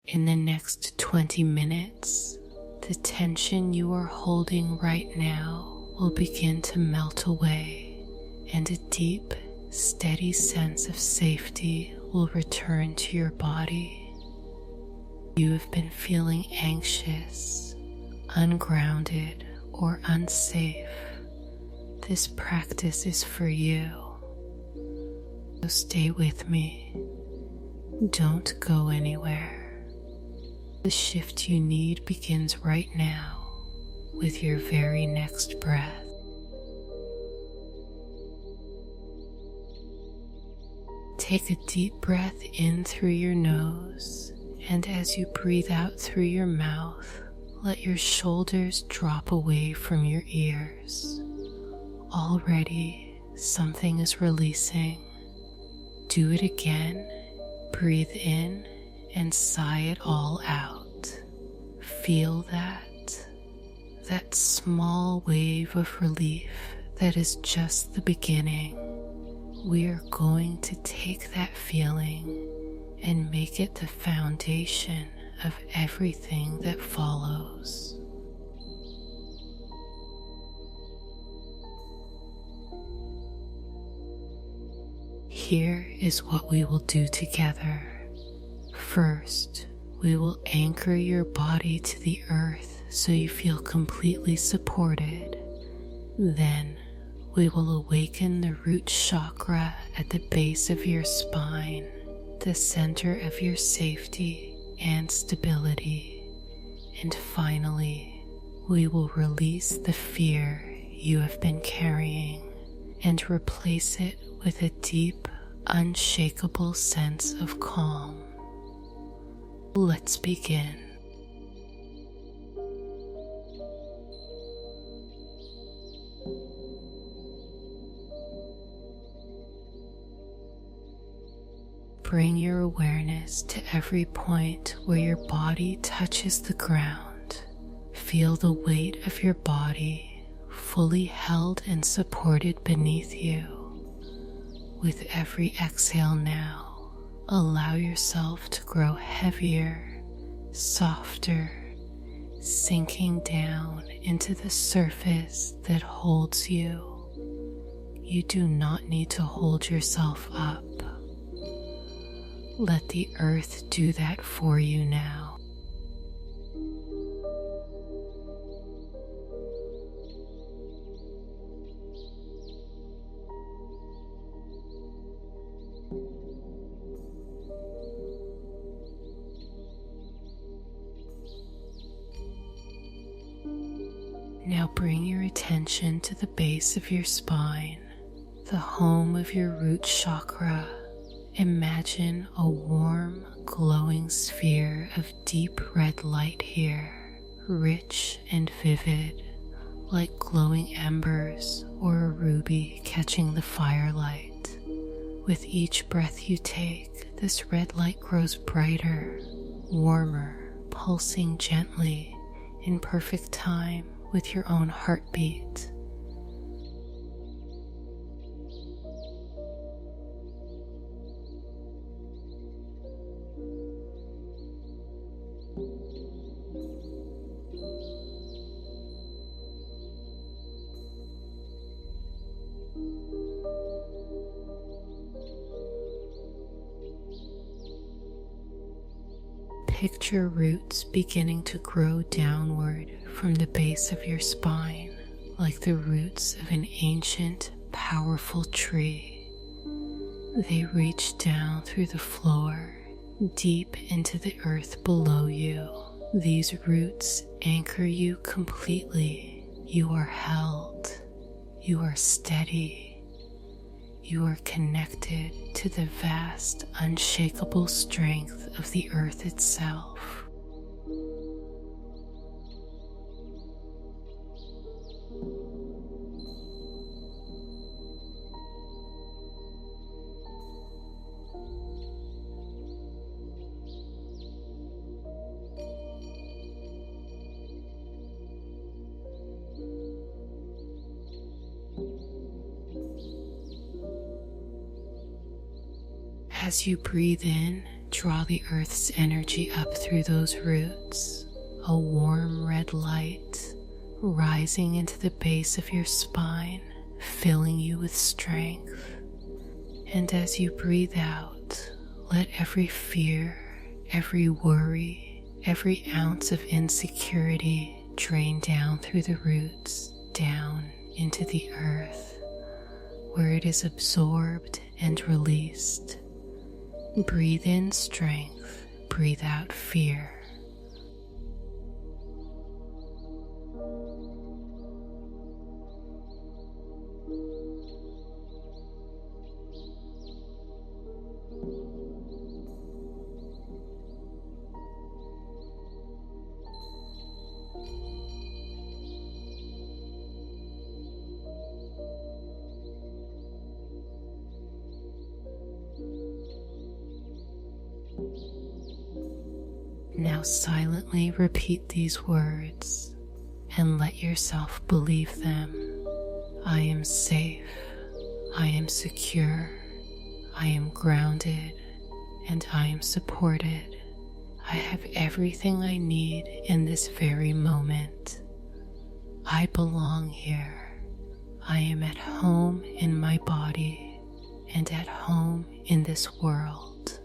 In the next 20 minutes, the tension you are holding right now will begin to melt away, and a deep, steady sense of safety will return to your body. You have been feeling anxious, ungrounded, or unsafe. This practice is for you. So stay with me. Don't go anywhere. The shift you need begins right now with your very next breath. Take a deep breath in through your nose, and as you breathe out through your mouth, let your shoulders drop away from your ears. Already, something is releasing. Do it again. Breathe in and sigh it all out. Feel that small wave of relief that is just the beginning. We are going to take that feeling and make it the foundation of everything that follows. Here is what we will do together. First, we will anchor your body to the earth so you feel completely supported. Then, we will awaken the root chakra at the base of your spine, the center of your safety and stability. And finally, we will release the fear you have been carrying and replace it with a deep, unshakable sense of calm. Let's begin. Bring your awareness to every point where your body touches the ground. Feel the weight of your body fully held and supported beneath you. With every exhale now, allow yourself to grow heavier, softer, sinking down into the surface that holds you. You do not need to hold yourself up. Let the earth do that for you now. Now bring your attention to the base of your spine, the home of your root chakra. Imagine a warm, glowing sphere of deep red light here, rich and vivid, like glowing embers or a ruby catching the firelight. With each breath you take, this red light grows brighter, warmer, pulsing gently in perfect time with your own heartbeat. Picture roots beginning to grow downward from the base of your spine, like the roots of an ancient, powerful tree. They reach down through the floor, deep into the earth below you. These roots anchor you completely. You are held. You are steady. You are connected to the vast, unshakable strength of the earth itself. As you breathe in, Draw the earth's energy up through those roots, a warm red light rising into the base of your spine, filling you with strength. And as you breathe out, let every fear, every worry, every ounce of insecurity drain down through the roots, down into the earth, where it is absorbed and released. Breathe in strength, breathe out fear. Now silently repeat these words and let yourself believe them. I am safe, I am secure, I am grounded, and I am supported. I have everything I need in this very moment. I belong here. I am at home in my body and at home in this world.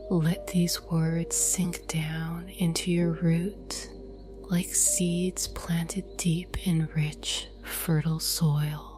Let these words sink down into your root like seeds planted deep in rich, fertile soil.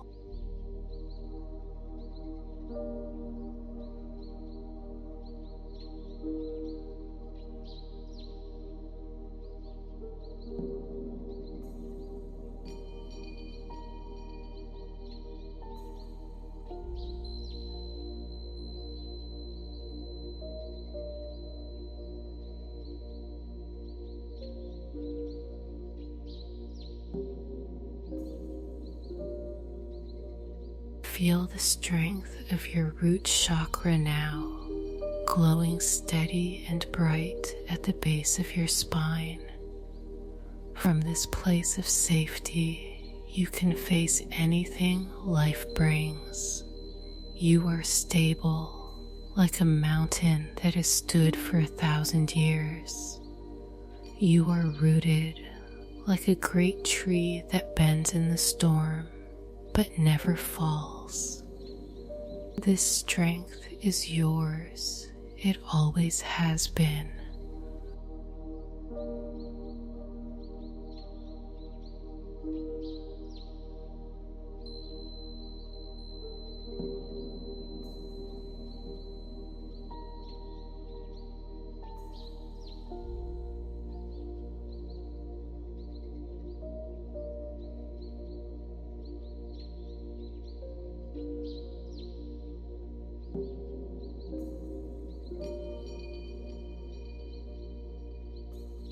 Feel the strength of your root chakra now, glowing steady and bright at the base of your spine. From this place of safety, you can face anything life brings. You are stable, like a mountain that has stood for 1,000 years. You are rooted, like a great tree that bends in the storm, but never falls. This strength is yours. It always has been.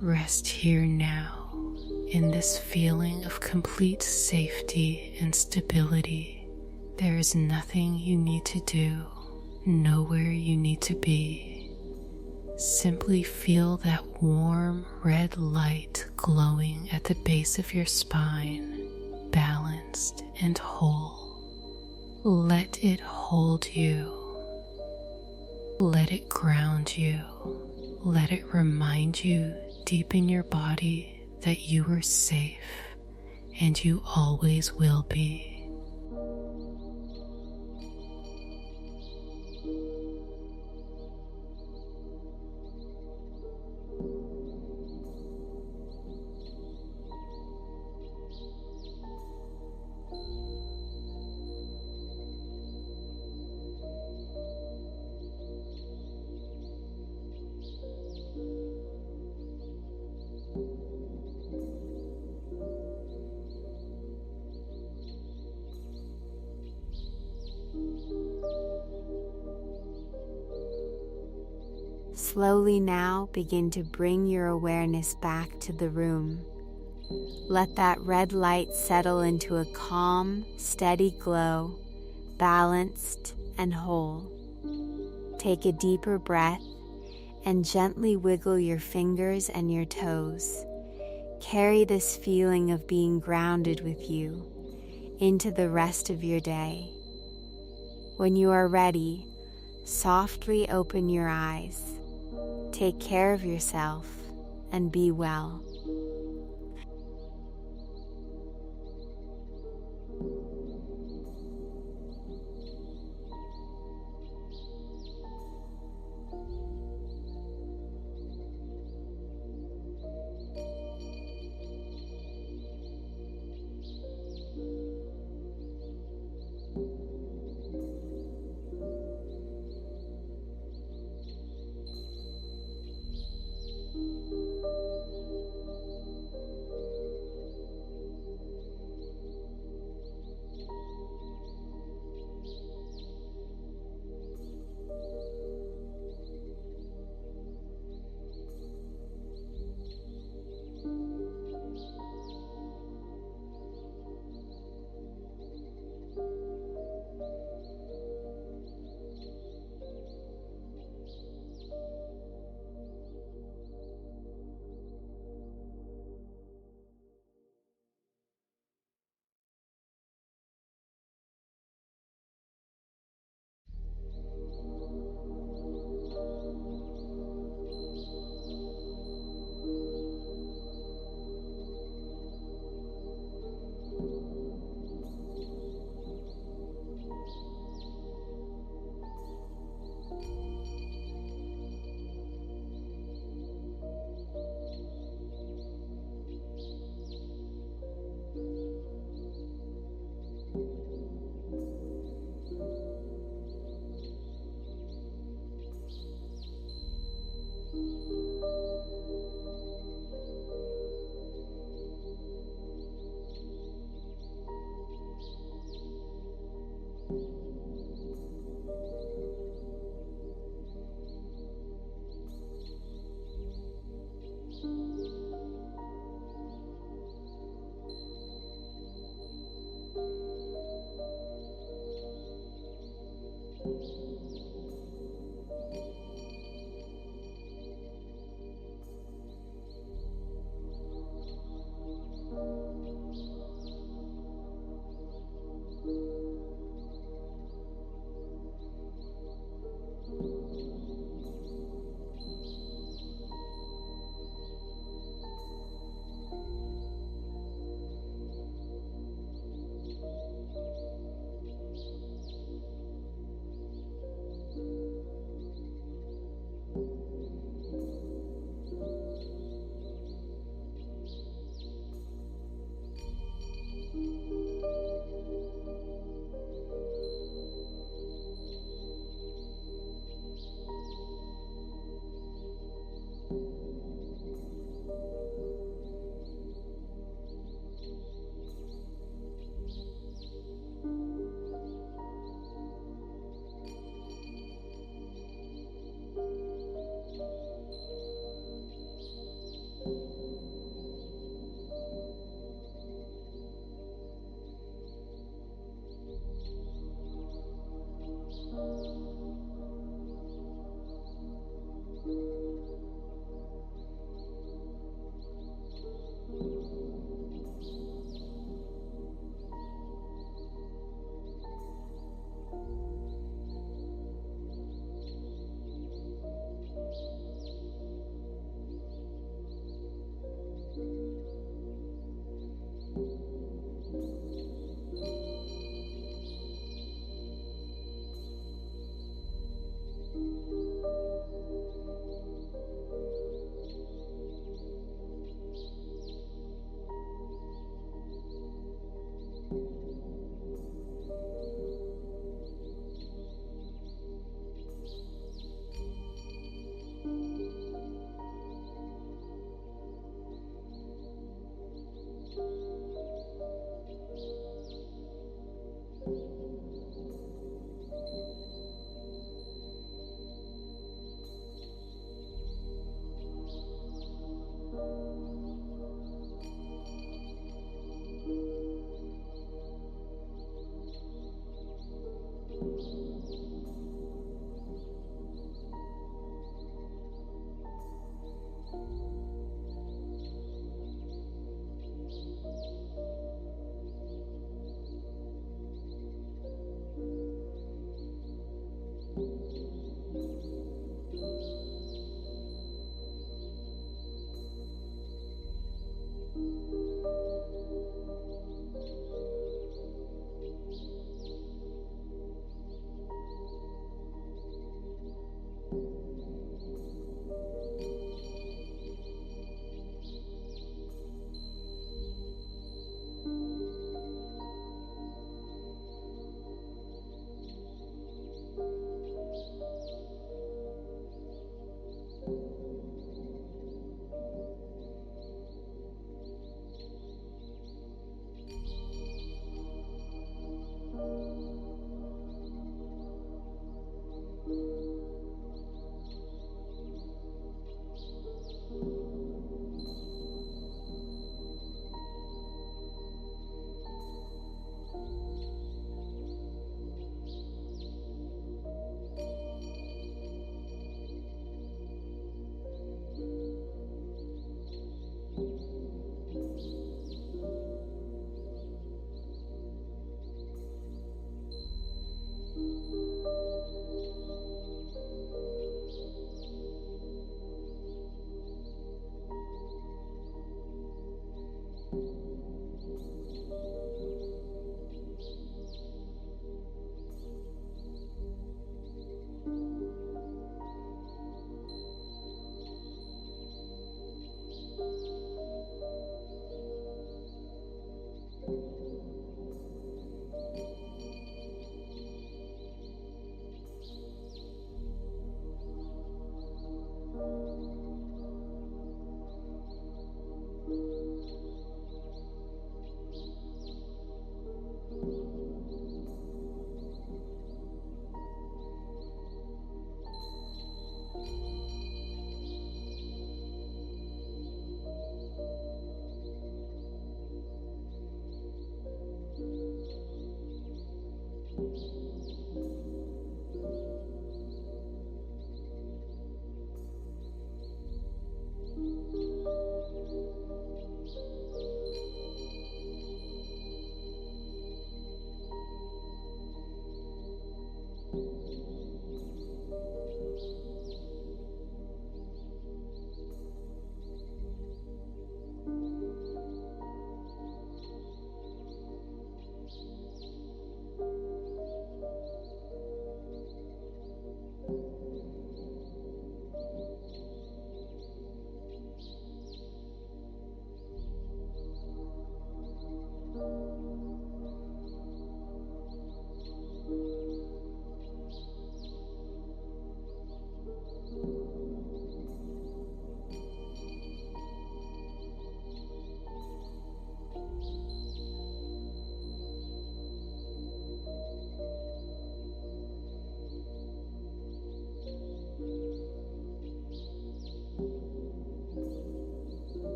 Rest here now in this feeling of complete safety and stability. There is nothing you need to do, nowhere you need to be. Simply feel that warm red light glowing at the base of your spine, balanced and whole. Let it hold you. Let it ground you. Let it remind you deep in your body that you are safe and you always will be. Slowly now begin to bring your awareness back to the room. Let that red light settle into a calm, steady glow, balanced and whole. Take a deeper breath and gently wiggle your fingers and your toes. Carry this feeling of being grounded with you into the rest of your day. When you are ready, Softly open your eyes. Take care of yourself and be well.